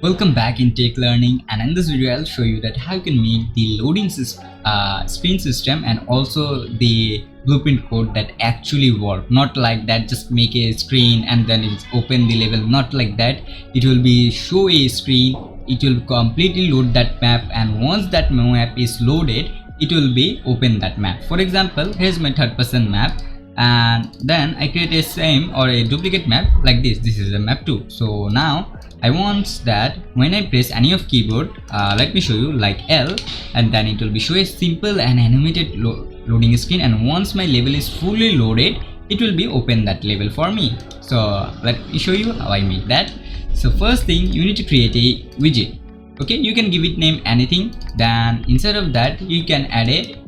Welcome back in Tech Learning, and in this video I'll show you that how you can make the loading screen system and also the blueprint code that actually work. Not like that, just make a screen and then it's open the level. Not like that. It will be show a screen, it will completely load that map, and once that map is loaded, it will be open that map. For example, here's my third-person map, and then I create a same or a duplicate map like this. This is a map 2. So now I want that when I press any of keyboard, let me show you, like L, and then it will be show a simple and animated loading screen, and once my level is fully loaded, it will be open that level for me. So let me show you how I make that. So first thing, you need to create a widget. Okay, you can give it name anything. Then inside of that you can add a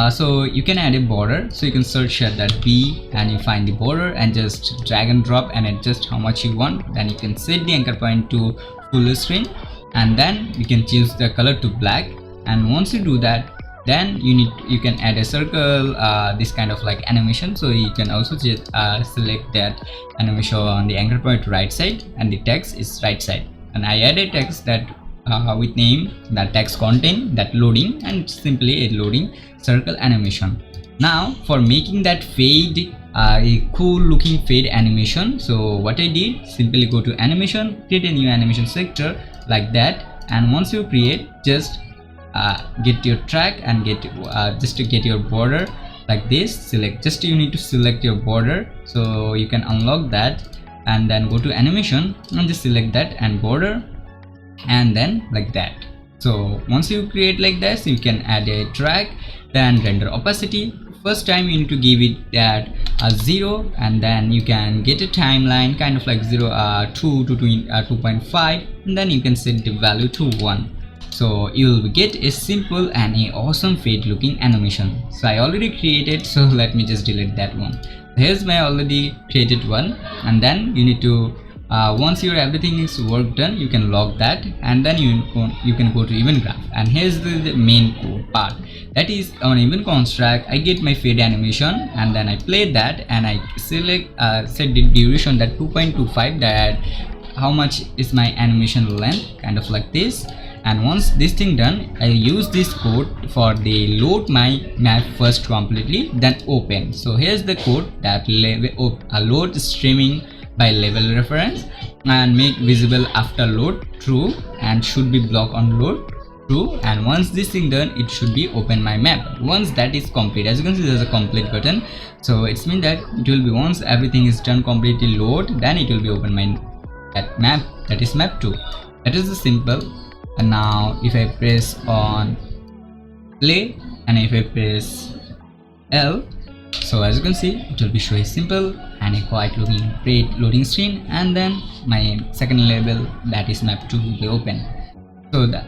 so you can add a border. So you can search at that B and you find the border and just drag and drop and adjust how much you want. Then you can set the anchor point to full screen, and then you can choose the color to black. And once you do that, then you can add a circle, this kind of like animation. So you can also just select that animation on the anchor point right side, and the text is right side. And I add a text that with name that text contain that loading, and simply a loading circle animation. Now for making that fade, a cool looking fade animation, so what I did, simply go to animation, create a new animation sector like that, and once you create, just get your track and get just to get your border like this. Select, just you need to select your border, so you can unlock that, and then go to animation and just select that and border, and then like that. So once you create like this, you can add a track, then render opacity. First time you need to give it that 0, and then you can get a timeline kind of like 2 to 2.5, and then you can set the value to 1. So you will get a simple and a awesome fade looking animation. So I already created, so let me just delete that one. Here's my already created one, and then you need to once your everything is work done, you can log that, and then you can go to event graph. And here's the main code part, that is on event construct. I get my fade animation, and then I play that, and I select set the duration that 2.25, that how much is my animation length, kind of like this. And once this thing done, I use this code for the load my map first completely, then open. So here's the code that load streaming by level reference and make visible after load true, and should be block on load true. And once this thing done, it should be open my map. Once that is complete, as you can see there's a complete button, so it's mean that it will be once everything is done completely load, then it will be open my that map, that is map 2. That is the simple. And now if I press on play and if I press L, so as you can see it will be showing simple and a quite looking great loading screen, and then my second level, that is map 2, will be open. So that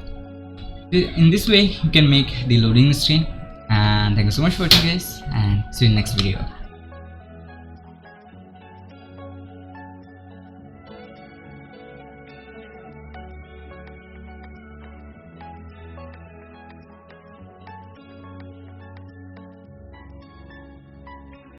in this way you can make the loading screen. And thank you so much for watching guys, and see you in the next video.